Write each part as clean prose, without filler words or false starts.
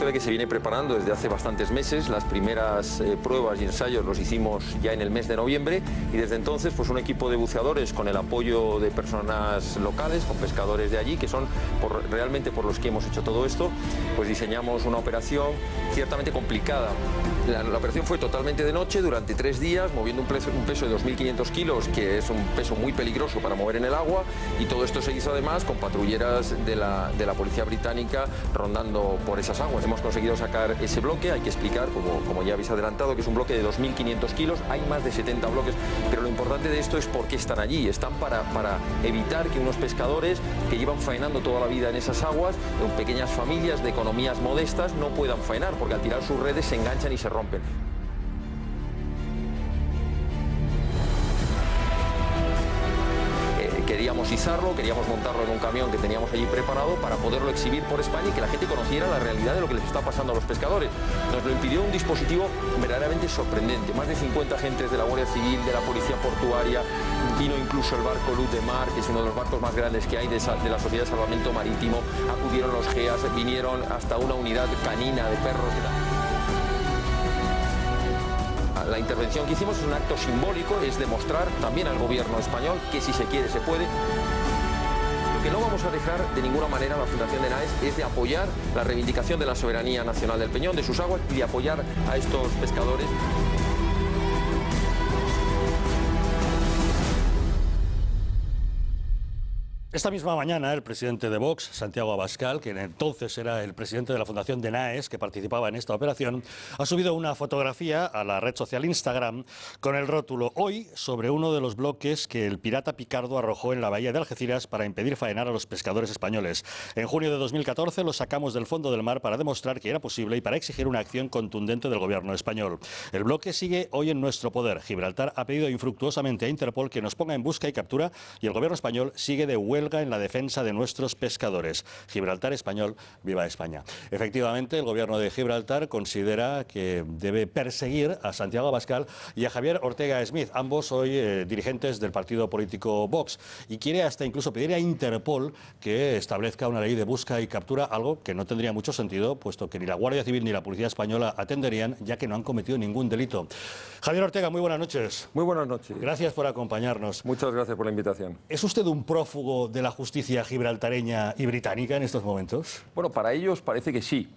historia que se viene preparando desde hace bastantes meses. Las primeras pruebas y ensayos los hicimos ya en el mes de noviembre y desde entonces pues un equipo de buceadores con el apoyo de personas locales, con pescadores de allí, que son realmente por los que hemos hecho todo esto, pues diseñamos una operación ciertamente complicada. La operación fue totalmente de noche durante 3 días, moviendo un peso de 2.500 kilos, que es un peso muy peligroso para mover en el agua, y todo esto se hizo además con patrulleras de la policía británica rondando por esas aguas. Hemos conseguido sacar ese bloque. Hay que explicar, como ya habéis adelantado, que es un bloque de 2.500 kilos, hay más de 70 bloques, pero lo importante de esto es por qué están allí. Están para evitar que unos pescadores que llevan faenando toda la vida en esas aguas, en pequeñas familias de economías modestas, no puedan faenar, porque al tirar sus redes se enganchan y se rompen. Queríamos izarlo, queríamos montarlo en un camión que teníamos allí preparado para poderlo exhibir por España y que la gente conociera la realidad de lo que les está pasando a los pescadores. Nos lo impidió un dispositivo verdaderamente sorprendente. Más de 50 agentes de la Guardia Civil, de la Policía Portuaria, vino incluso el barco Luz de Mar, que es uno de los barcos más grandes que hay de la Sociedad de Salvamento Marítimo. Acudieron los GEAS, vinieron hasta una unidad canina de perros. La intervención que hicimos es un acto simbólico, es demostrar también al gobierno español que si se quiere se puede. Lo que no vamos a dejar de ninguna manera la Fundación de NAES es de apoyar la reivindicación de la soberanía nacional del Peñón, de sus aguas, y de apoyar a estos pescadores. Esta misma mañana, el presidente de Vox, Santiago Abascal, que entonces era el presidente de la Fundación de NAES, que participaba en esta operación, ha subido una fotografía a la red social Instagram con el rótulo "Hoy" sobre uno de los bloques que el pirata Picardo arrojó en la bahía de Algeciras para impedir faenar a los pescadores españoles. En junio de 2014 lo sacamos del fondo del mar para demostrar que era posible y para exigir una acción contundente del gobierno español. El bloque sigue hoy en nuestro poder. Gibraltar ha pedido infructuosamente a Interpol que nos ponga en busca y captura, y el gobierno español sigue de huelga en la defensa de nuestros pescadores. Gibraltar español, viva España. Efectivamente, el gobierno de Gibraltar considera que debe perseguir a Santiago Abascal y a Javier Ortega Smith, ambos hoy dirigentes del partido político Vox, y quiere hasta incluso pedir a Interpol que establezca una ley de busca y captura, algo que no tendría mucho sentido, puesto que ni la Guardia Civil ni la Policía Española atenderían, ya que no han cometido ningún delito. Javier Ortega, muy buenas noches. Muy buenas noches. Gracias por acompañarnos. Muchas gracias por la invitación. ¿Es usted un prófugo de la justicia gibraltareña y británica en estos momentos? Bueno, para ellos parece que sí.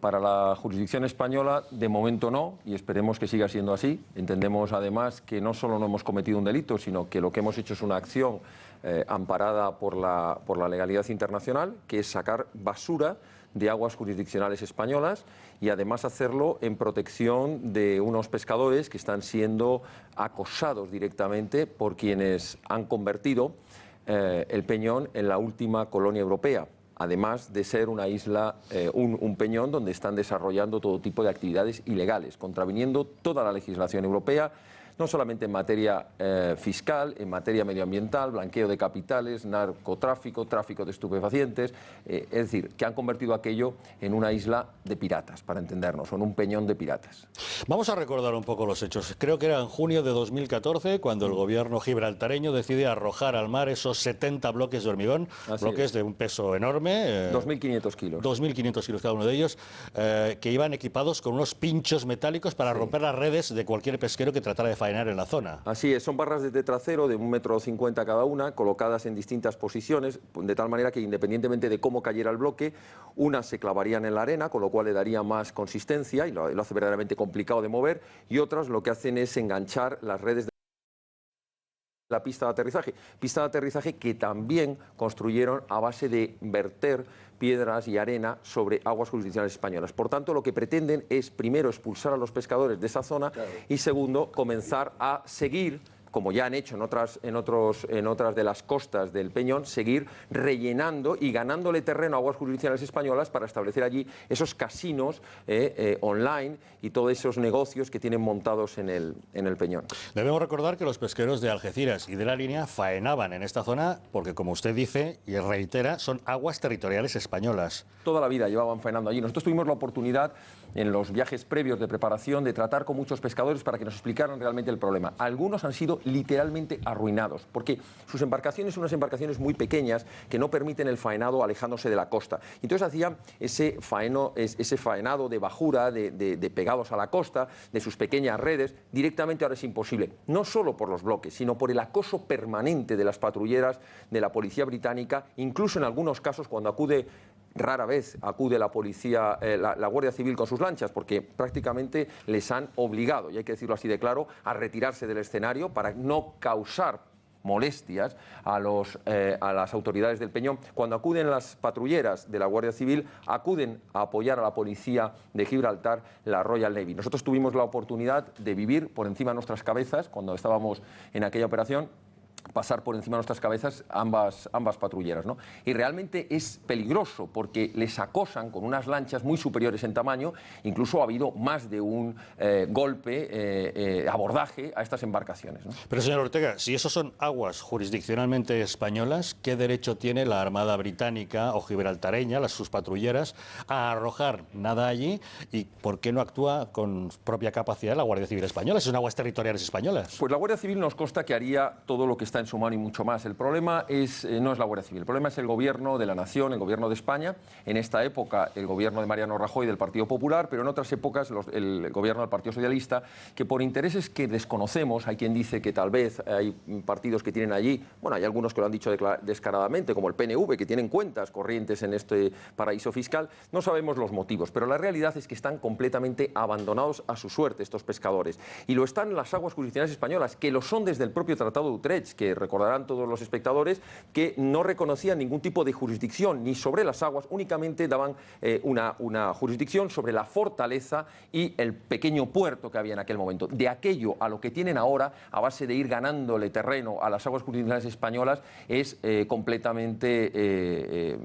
Para la jurisdicción española, de momento no, y esperemos que siga siendo así. Entendemos además que no solo no hemos cometido un delito, sino que lo que hemos hecho es una acción amparada por la legalidad internacional, que es sacar basura de aguas jurisdiccionales españolas y además hacerlo en protección de unos pescadores que están siendo acosados directamente por quienes han convertido el Peñón en la última colonia europea, además de ser una isla, un peñón donde están desarrollando todo tipo de actividades ilegales, contraviniendo toda la legislación europea, no solamente en materia fiscal, en materia medioambiental, blanqueo de capitales, narcotráfico, tráfico de estupefacientes, es decir, que han convertido aquello en una isla de piratas, para entendernos, o en un peñón de piratas. Vamos a recordar un poco los hechos. Creo que era en junio de 2014 cuando el gobierno gibraltareño decide arrojar al mar esos 70 bloques de hormigón, bloques de un peso enorme. 2.500 kilos. 2.500 kilos cada uno de ellos, que iban equipados con unos pinchos metálicos para romper las redes de cualquier pesquero que tratara de faenar en la zona. Así es, son barras de tetracero de 1,50 m cada una, colocadas en distintas posiciones, de tal manera que independientemente de cómo cayera el bloque, unas se clavarían en la arena, con lo cual le daría más consistencia y lo hace verdaderamente complicado de mover, y otras lo que hacen es enganchar las redes de la pista de aterrizaje que también construyeron a base de verter piedras y arena sobre aguas jurisdiccionales españolas. Por tanto, lo que pretenden es, primero, expulsar a los pescadores de esa zona, claro, y segundo, comenzar a seguir, como ya han hecho en otras de las costas del Peñón, seguir rellenando y ganándole terreno a aguas jurisdiccionales españolas para establecer allí esos casinos online y todos esos negocios que tienen montados en el Peñón. Debemos recordar que los pesqueros de Algeciras y de la Línea faenaban en esta zona porque, como usted dice y reitera, son aguas territoriales españolas. Toda la vida llevaban faenando allí. Nosotros tuvimos la oportunidad, en los viajes previos de preparación, de tratar con muchos pescadores para que nos explicaran realmente el problema. Algunos han sido visto literalmente arruinados, porque sus embarcaciones son unas embarcaciones muy pequeñas que no permiten el faenado alejándose de la costa. Entonces hacía ese faenado de bajura, de pegados a la costa, de sus pequeñas redes. Directamente ahora es imposible, no solo por los bloques, sino por el acoso permanente de las patrulleras de la policía británica, incluso en algunos casos cuando rara vez acude la policía, la Guardia Civil con sus lanchas, porque prácticamente les han obligado, y hay que decirlo así de claro, a retirarse del escenario para no causar molestias a las autoridades del Peñón. Cuando acuden las patrulleras de la Guardia Civil, acuden a apoyar a la policía de Gibraltar, la Royal Navy. Nosotros tuvimos la oportunidad de vivir por encima de nuestras cabezas, cuando estábamos en aquella operación, pasar por encima de nuestras cabezas ambas patrulleras, ¿no? Y realmente es peligroso porque les acosan con unas lanchas muy superiores en tamaño. Incluso ha habido más de un abordaje a estas embarcaciones, ¿no? Pero, señor Ortega, si esos son aguas jurisdiccionalmente españolas, ¿qué derecho tiene la Armada británica o gibraltareña, sus patrulleras, a arrojar nada allí? ¿Y por qué no actúa con propia capacidad la Guardia Civil española? Si son aguas territoriales españolas. Pues la Guardia Civil nos consta que haría todo lo que está en su mano y mucho más. El problema no es la Guardia Civil, el problema es el Gobierno de la Nación, el Gobierno de España. En esta época el Gobierno de Mariano Rajoy del Partido Popular, pero en otras épocas el Gobierno del Partido Socialista, que por intereses que desconocemos, hay quien dice que tal vez hay partidos que tienen allí, bueno, hay algunos que lo han dicho descaradamente, como el PNV, que tienen cuentas corrientes en este paraíso fiscal. No sabemos los motivos, pero la realidad es que están completamente abandonados a su suerte estos pescadores. Y lo están las aguas jurisdiccionales españolas, que lo son desde el propio Tratado de Utrecht, que recordarán todos los espectadores, que no reconocían ningún tipo de jurisdicción ni sobre las aguas, únicamente daban una jurisdicción sobre la fortaleza y el pequeño puerto que había en aquel momento. De aquello a lo que tienen ahora, a base de ir ganándole terreno a las aguas jurisdiccionales españolas, es completamente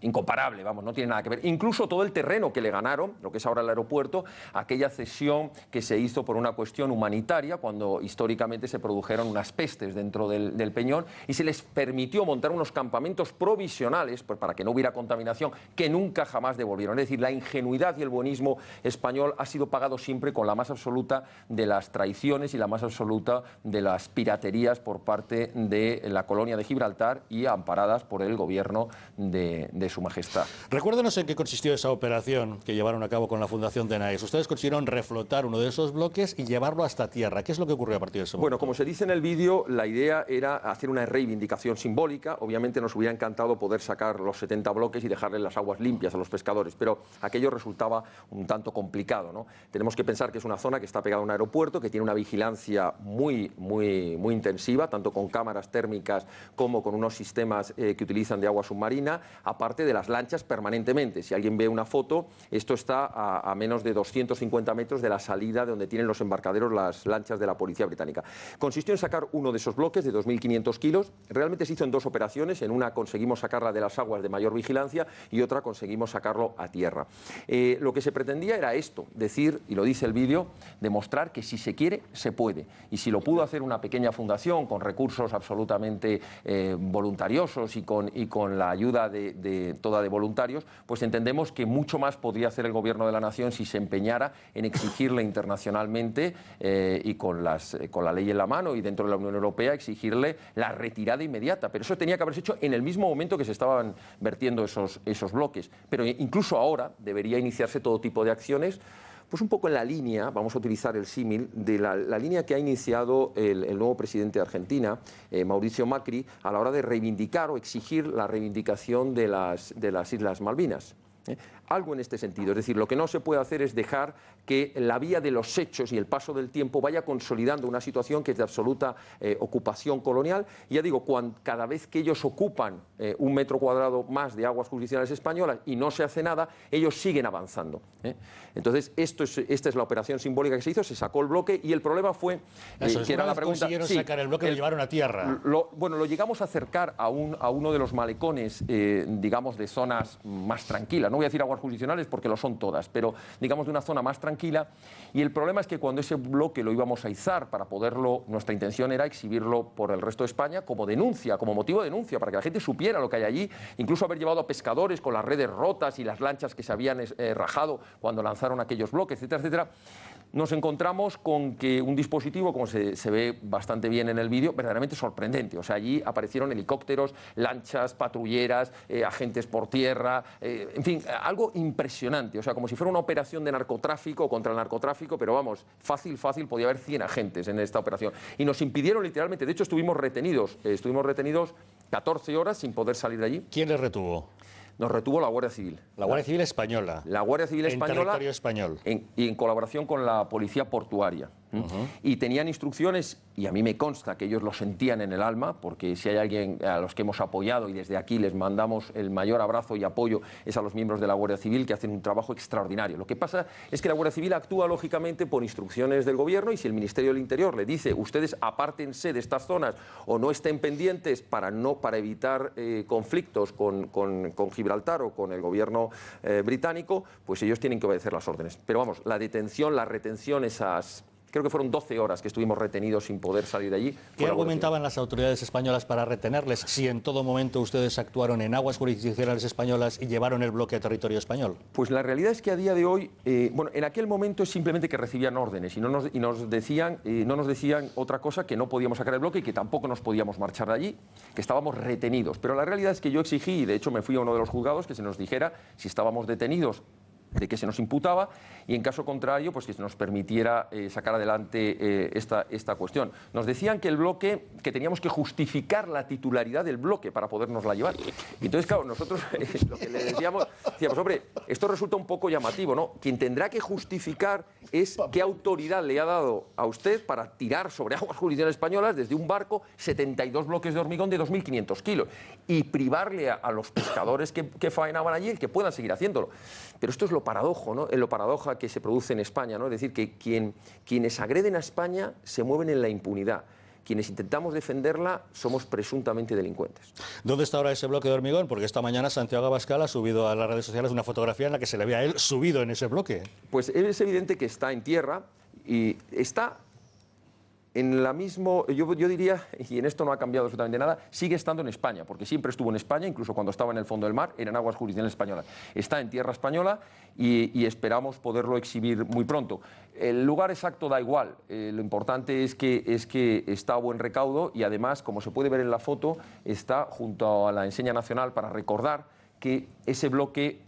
incomparable, vamos, no tiene nada que ver. Incluso todo el terreno que le ganaron, lo que es ahora el aeropuerto, aquella cesión que se hizo por una cuestión humanitaria, cuando históricamente se produjeron unas pestes dentro del Peñón, y se les permitió montar unos campamentos provisionales, pues, para que no hubiera contaminación, que nunca jamás devolvieron. Es decir, la ingenuidad y el buenismo español ha sido pagado siempre con la más absoluta de las traiciones y la más absoluta de las piraterías por parte de la colonia de Gibraltar y amparadas por el gobierno de Su Majestad. Recuérdenos en qué consistió esa operación que llevaron a cabo con la Fundación de NAES. Ustedes consiguieron reflotar uno de esos bloques y llevarlo hasta tierra. ¿Qué es lo que ocurrió a partir de ese momento? Bueno, como se dice en el vídeo, la idea era hacer una reivindicación simbólica. Obviamente nos hubiera encantado poder sacar los 70 bloques y dejarles las aguas limpias a los pescadores, pero aquello resultaba un tanto complicado, ¿no? Tenemos que pensar que es una zona que está pegada a un aeropuerto, que tiene una vigilancia muy intensiva, tanto con cámaras térmicas como con unos sistemas que utilizan de agua submarina, aparte de las lanchas permanentemente. Si alguien ve una foto, esto está a menos de 250 metros de la salida de donde tienen los embarcaderos las lanchas de la policía británica. Consistió en sacar uno de esos bloques de 2.500 kilos. Realmente se hizo en dos operaciones. En una conseguimos sacarla de las aguas de mayor vigilancia y otra conseguimos sacarlo a tierra. Lo que se pretendía era esto, decir, y lo dice el vídeo, demostrar que si se quiere, se puede. Y si lo pudo hacer una pequeña fundación con recursos absolutamente voluntariosos y con la ayuda toda de voluntarios, pues entendemos que mucho más podría hacer el Gobierno de la Nación si se empeñara en exigirle internacionalmente y con la ley en la mano y dentro de la Unión Europea exigirle la retirada inmediata. Pero eso tenía que haberse hecho en el mismo momento que se estaban vertiendo esos bloques. Pero incluso ahora debería iniciarse todo tipo de acciones, pues un poco en la línea, vamos a utilizar el símil, de la línea que ha iniciado el nuevo presidente de Argentina, Mauricio Macri, a la hora de reivindicar o exigir la reivindicación de las Islas Malvinas. Algo en este sentido, es decir, lo que no se puede hacer es dejar que la vía de los hechos y el paso del tiempo vaya consolidando una situación que es de absoluta ocupación colonial. Y ya digo, cada vez que ellos ocupan un metro cuadrado más de aguas jurisdiccionales españolas y no se hace nada, ellos siguen avanzando. Entonces, esta es la operación simbólica que se hizo, se sacó el bloque y el problema fue que era la pregunta. Consiguieron sacar el bloque, lo llevaron a tierra. Lo llegamos a acercar a uno de los malecones, digamos, de zonas más tranquilas, ¿no? voy a decir aguas jurisdiccionales porque lo son todas, pero digamos de una zona más tranquila. Y el problema es que cuando ese bloque lo íbamos a izar para poderlo, nuestra intención era exhibirlo por el resto de España como denuncia, como motivo de denuncia, para que la gente supiera lo que hay allí, incluso haber llevado a pescadores con las redes rotas y las lanchas que se habían rajado cuando lanzaron aquellos bloques, etcétera, etcétera. Nos encontramos con que un dispositivo, como se ve bastante bien en el vídeo, verdaderamente sorprendente. O sea, allí aparecieron helicópteros, lanchas, patrulleras, agentes por tierra, en fin, algo impresionante. O sea, como si fuera una operación de narcotráfico contra el narcotráfico, pero vamos, fácil, podía haber 100 agentes en esta operación. Y nos impidieron literalmente, de hecho estuvimos retenidos 14 horas sin poder salir de allí. ¿Quién les retuvo? Nos retuvo la Guardia Civil. La Guardia Civil española. La Guardia Civil española. En territorio español. Y en colaboración con la Policía Portuaria. Y tenían instrucciones, y a mí me consta que ellos lo sentían en el alma, porque si hay alguien a los que hemos apoyado, y desde aquí les mandamos el mayor abrazo y apoyo, es a los miembros de la Guardia Civil, que hacen un trabajo extraordinario. Lo que pasa es que la Guardia Civil actúa lógicamente por instrucciones del Gobierno, y si el Ministerio del Interior le dice, ustedes apártense de estas zonas o no estén pendientes para evitar conflictos con Gibraltar o con el Gobierno británico, pues ellos tienen que obedecer las órdenes. Pero vamos, la detención, la retención, creo que fueron 12 horas que estuvimos retenidos sin poder salir de allí. ¿Qué argumentaban las autoridades españolas para retenerles si en todo momento ustedes actuaron en aguas jurisdiccionales españolas y llevaron el bloque a territorio español? Pues la realidad es que a día de hoy, en aquel momento es simplemente que recibían órdenes y no nos decían otra cosa, que no podíamos sacar el bloque y que tampoco nos podíamos marchar de allí, que estábamos retenidos. Pero la realidad es que yo exigí, y de hecho me fui a uno de los juzgados, que se nos dijera si estábamos detenidos, de qué se nos imputaba, y en caso contrario, pues que se nos permitiera sacar adelante esta cuestión. Nos decían que el bloque, que teníamos que justificar la titularidad del bloque para podernosla llevar. Y entonces, claro, nosotros lo que le decíamos, hombre, esto resulta un poco llamativo, ¿no? Quien tendrá que justificar es qué autoridad le ha dado a usted para tirar sobre aguas jurisdiccionales españolas desde un barco 72 bloques de hormigón de 2.500 kilos y privarle a los pescadores que faenaban allí el que puedan seguir haciéndolo. Pero esto es lo paradojo, ¿no? Lo paradoja que se produce en España, ¿no? Es decir, que quienes agreden a España se mueven en la impunidad. Quienes intentamos defenderla somos presuntamente delincuentes. ¿Dónde está ahora ese bloque de hormigón? Porque esta mañana Santiago Abascal ha subido a las redes sociales una fotografía en la que se le ve a él subido en ese bloque. Pues es evidente que está en tierra y está en la misma, yo diría, y en esto no ha cambiado absolutamente nada, sigue estando en España, porque siempre estuvo en España, incluso cuando estaba en el fondo del mar, eran aguas jurisdiccionales españolas. Está en tierra española y esperamos poderlo exhibir muy pronto. El lugar exacto da igual, lo importante es que está a buen recaudo y además, como se puede ver en la foto, está junto a la enseña nacional para recordar que ese bloque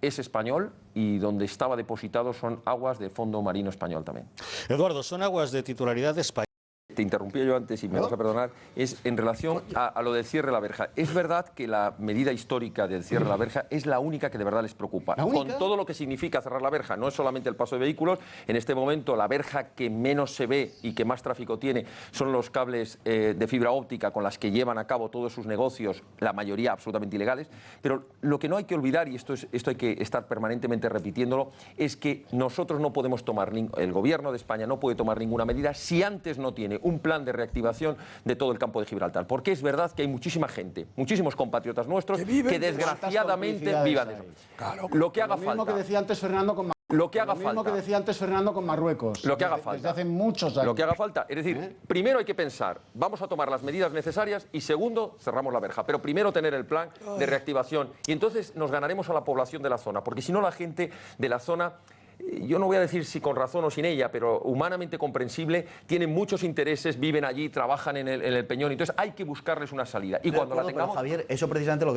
es español y donde estaba depositado son aguas del Fondo Marino Español también. Eduardo, son aguas de titularidad española. Te interrumpí yo antes y me vas a perdonar, es en relación a lo del cierre de la verja. Es verdad que la medida histórica del cierre de la verja es la única que de verdad les preocupa. Con todo lo que significa cerrar la verja, no es solamente el paso de vehículos, en este momento la verja que menos se ve y que más tráfico tiene son los cables de fibra óptica con las que llevan a cabo todos sus negocios, la mayoría absolutamente ilegales, pero lo que no hay que olvidar, y esto hay que estar permanentemente repitiéndolo, es que nosotros no podemos tomar, el gobierno de España no puede tomar ninguna medida si antes no tiene un plan de reactivación de todo el campo de Gibraltar. Porque es verdad que hay muchísima gente, muchísimos compatriotas nuestros que desgraciadamente vivan de eso. Claro, lo que haga falta. Lo mismo que decía antes Fernando con Lo que haga falta. Lo mismo que decía antes Fernando con Marruecos. Lo que haga falta. Desde hace muchos años. Lo que haga falta. Es decir, primero hay que pensar, vamos a tomar las medidas necesarias y segundo, cerramos la verja. Pero primero tener el plan de reactivación y entonces nos ganaremos a la población de la zona. Porque si no, la gente de la zona, yo no voy a decir si con razón o sin ella, pero humanamente comprensible, tienen muchos intereses, viven allí, trabajan en el Peñón, entonces hay que buscarles una salida. Y cuando la tengamos... Javier, eso precisamente lo que